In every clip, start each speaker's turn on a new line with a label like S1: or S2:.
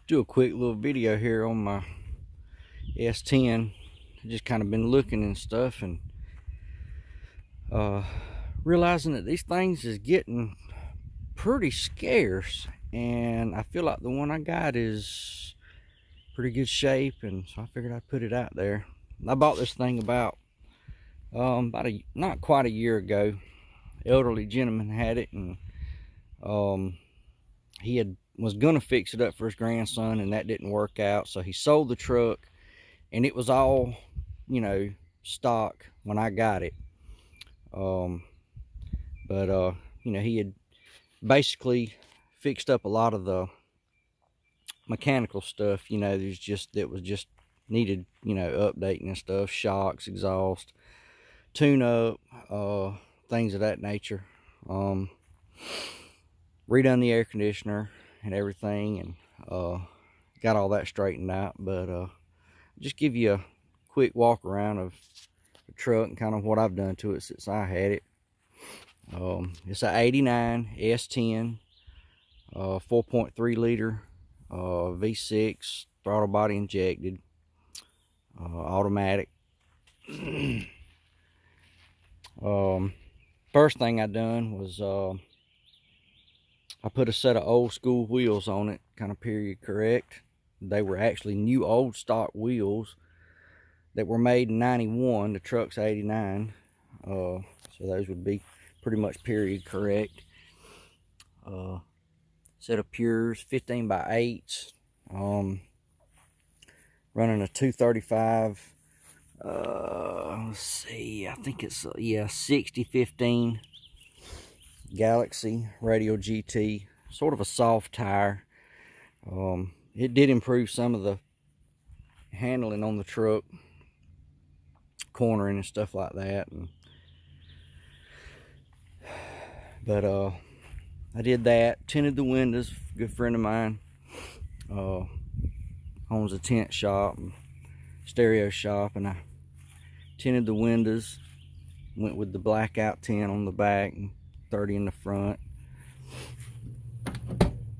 S1: do a quick little video here on my S10. I just kind of been looking and stuff and realizing that these things is getting pretty scarce, and I feel like the one I got is pretty good shape, and so I figured I'd put it out there. I bought this thing about not quite a year ago. Elderly gentleman had it, and he was gonna fix it up for his grandson, and that didn't work out, so he sold the truck, and it was all, stock when I got it. He had basically fixed up a lot of the mechanical stuff, that was just needed, updating and stuff, shocks, exhaust, tune up, things of that nature. Redone the air conditioner and everything, and got all that straightened out. But just give you a quick walk around of the truck and kind of what I've done to it since I had it. It's a 89 S10 4.3 liter V6 throttle body injected, automatic. First thing I done was I put a set of old school wheels on it, kind of period correct. They were actually new old stock wheels that were made in 91. The truck's 89, so those would be pretty much period correct. Set of pures, 15x8s, running a 235. Let's see, I think it's 6015 Galaxy Radial GT, sort of a soft tire. It did improve some of the handling on the truck, cornering and stuff like that. But I did that, tinted the windows. A good friend of mine owns a tent shop and stereo shop, and I tinted the windows, went with the blackout tint on the back and 30 in the front.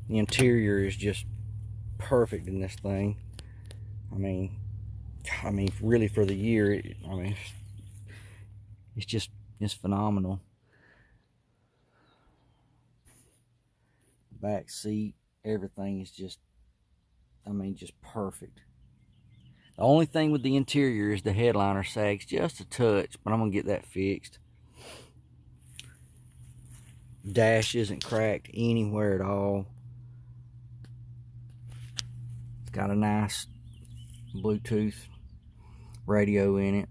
S1: The interior is just perfect in this thing. I mean really, for the year, it's phenomenal. Back seat, everything is just perfect. The only thing with the interior is the headliner sags just a touch, but I'm gonna get that fixed. Dash isn't cracked anywhere at all. It's got a nice Bluetooth radio in it.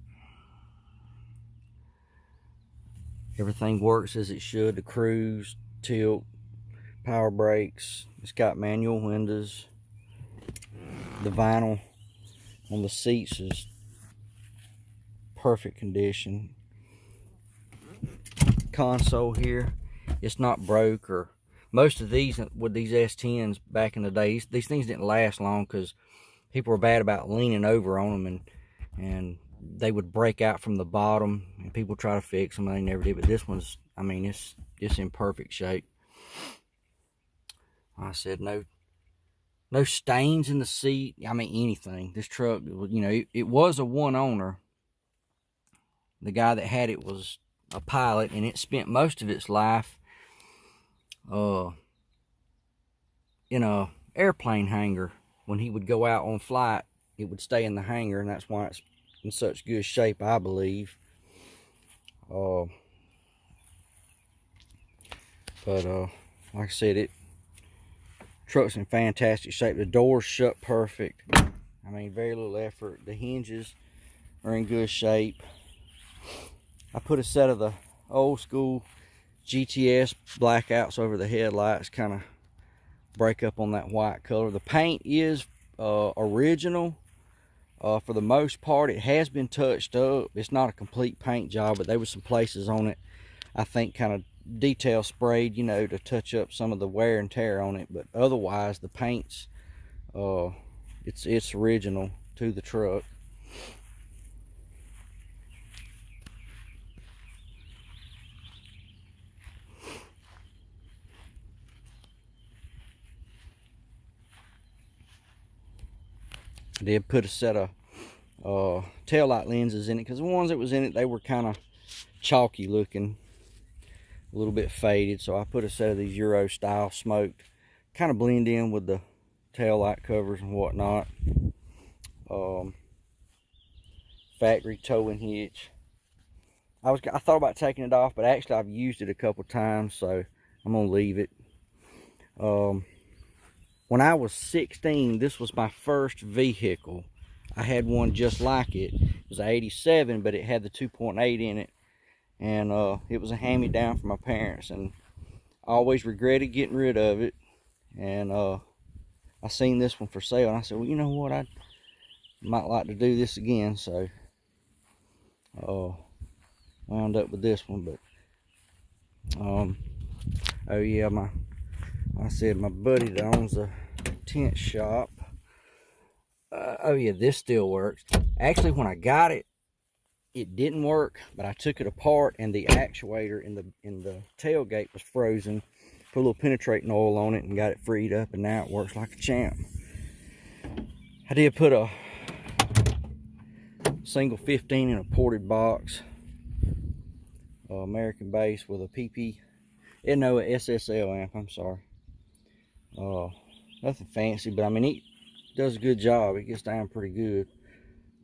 S1: Everything works as it should. The cruise, tilt, power brakes. It's got manual windows. The vinyl on the seats is perfect condition. Console here, it's not broke, or most of these with these S10s back in the day, these things didn't last long because people were bad about leaning over on them, and they would break out from the bottom, and people try to fix them and they never did. But this one's, it's in perfect shape. Like I said, no stains in the seat. Anything. This truck, it was a one owner. The guy that had it was a pilot, and it spent most of its life in a airplane hangar. When he would go out on flight, it would stay in the hangar, and that's why it's in such good shape, I believe. But like I said, truck's in fantastic shape. The doors shut perfect. Very little effort. The hinges are in good shape. I put a set of the old school GTS blackouts over the headlights, kind of break up on that white color. The paint is original for the most part. It has been touched up. It's not a complete paint job, but there was some places on it, I think, kind of detail sprayed, to touch up some of the wear and tear on it. But otherwise, the paint's it's original to the truck. I did put a set of tail light lenses in it, because the ones that was in it, they were kind of chalky looking, a little bit faded. So I put a set of these Euro style smoked, kind of blend in with the tail light covers and whatnot. Factory towing hitch. I thought about taking it off, but actually I've used it a couple times, so I'm gonna leave it. When I was 16, this was my first vehicle. I had one just like it. It was an 87, but it had the 2.8 in it, and it was a hand-me-down from my parents, and I always regretted getting rid of it. And I seen this one for sale, and I said, well, you know what, I might like to do this again. So wound up with this one. But oh yeah, I said my buddy that owns a tent shop, oh yeah, this still works. Actually, when I got it, it didn't work, but I took it apart, and the actuator in the tailgate was frozen. Put a little penetrating oil on it and got it freed up, and now it works like a champ. I did put a single 15 in a ported box, American base with a PP, no, a SSL amp, I'm sorry. Nothing fancy, but I mean, it does a good job. It gets down pretty good.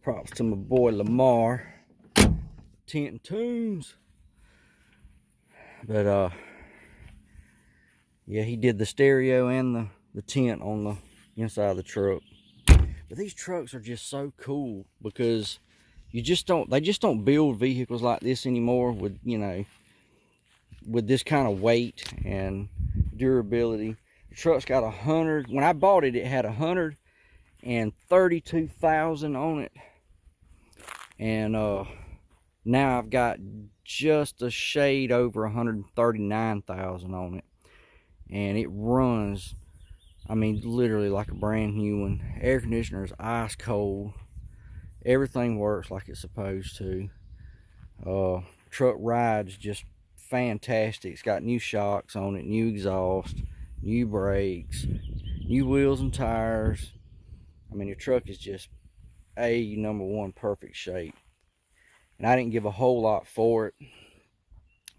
S1: Props to my boy Lamar, Tent and Tunes. But yeah, he did the stereo and the tent on the inside of the truck. But these trucks are just so cool, because they just don't build vehicles like this anymore with, you know, with this kind of weight and durability. The truck's got 100, when I bought it, it had 132,000 on it, and now I've got just a shade over 139,000 on it, and it runs, I mean, literally like a brand new one. Air conditioner is ice cold. Everything works like it's supposed to. Truck rides just fantastic. It's got new shocks on it, new exhaust, new brakes, new wheels and tires. I mean, your truck is just number one, perfect shape. And I didn't give a whole lot for it.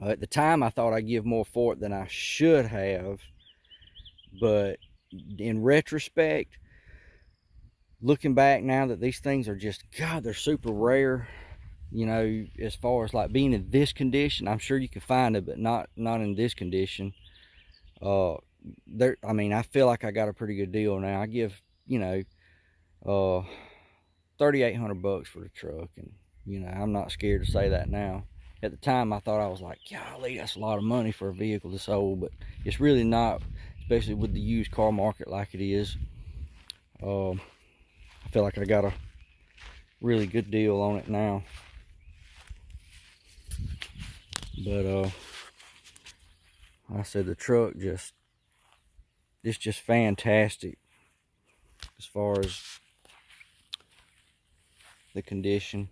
S1: At the time, I thought I'd give more for it than I should have. But in retrospect, looking back now that these things are just, God, they're super rare. You know, as far as like being in this condition, I'm sure you can find it, but not in this condition. I mean, I feel like I got a pretty good deal now. I give, you know, $3,800 for the truck, and you know, I'm not scared to say that now. At the time, I thought, I was like, golly, that's a lot of money for a vehicle this old, but it's really not, especially with the used car market like it is. I feel like I got a really good deal on it now. But like I said, the truck it's just fantastic as far as the condition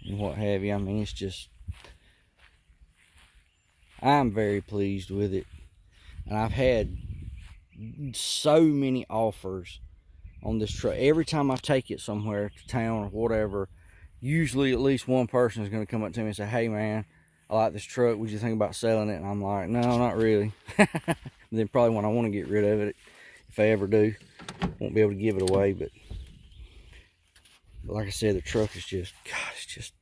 S1: and what have you. I mean, it's just, I'm very pleased with it, and I've had so many offers on this truck. Every time I take it somewhere to town or whatever, usually at least one person is going to come up to me and say, hey man, I like this truck, would you think about selling it? And I'm like, no, not really. Then probably when I want to get rid of it, if I ever do, won't be able to give it away. But like I said, the truck is just, God, it's just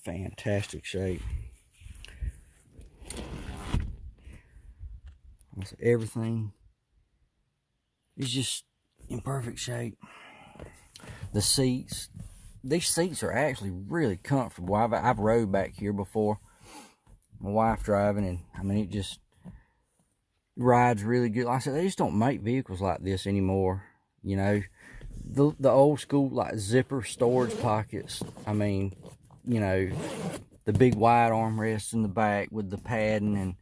S1: fantastic shape. Everything is just in perfect shape. The seats, these seats are actually really comfortable. I've rode back here before, my wife driving, and I mean, it just rides really good. Like I said, they just don't make vehicles like this anymore. You know, the old school like zipper storage pockets. I mean, you know, the big wide armrests in the back with the padding, and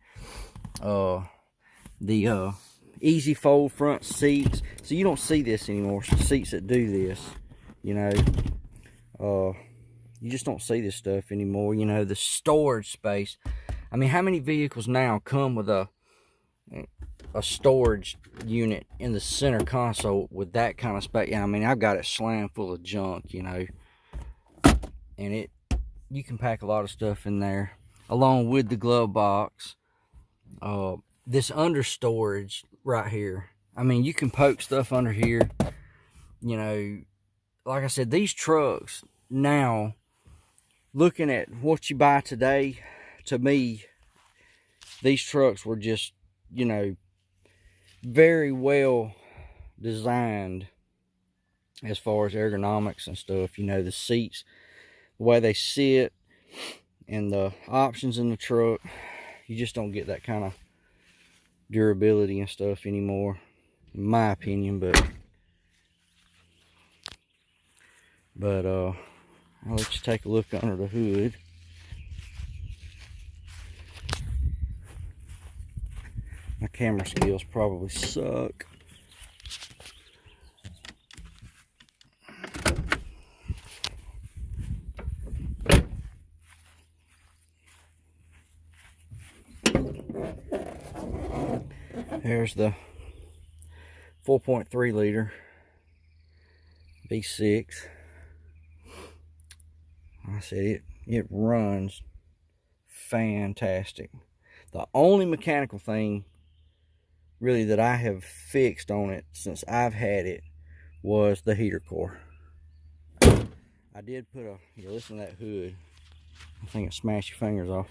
S1: the easy fold front seats. So you don't see this anymore. Seats that do this, you know, you just don't see this stuff anymore. You know, the storage space. I mean, how many vehicles now come with a a storage unit in the center console with that kind of space. I mean, I've got it slammed full of junk, you know, and you can pack a lot of stuff in there along with the glove box. This under storage right here, I mean, you can poke stuff under here, you know. Like I said, these trucks now, looking at what you buy today, to me, these trucks were just, you know, very well designed as far as ergonomics and stuff. You know, the seats, the way they sit, and the options in the truck, you just don't get that kind of durability and stuff anymore, in my opinion. But I'll let you take a look under the hood. My camera skills probably suck. There's the 4.3 liter V6. I said it runs fantastic. The only mechanical thing really that I have fixed on it since I've had it was the heater core. I did put you listen to that hood. I think it smashed your fingers off.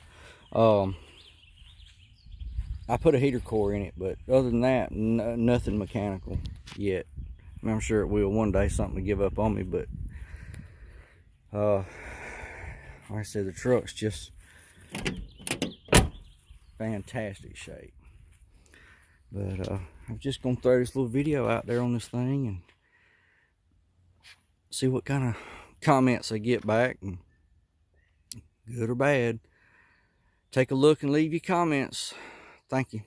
S1: I put a heater core in it, but other than that, nothing mechanical yet. I mean, I'm sure it will one day, something to give up on me, but like I said, the truck's just fantastic shape. But I'm just gonna throw this little video out there on this thing and see what kind of comments I get back, and good or bad. Take a look and leave your comments. Thank you.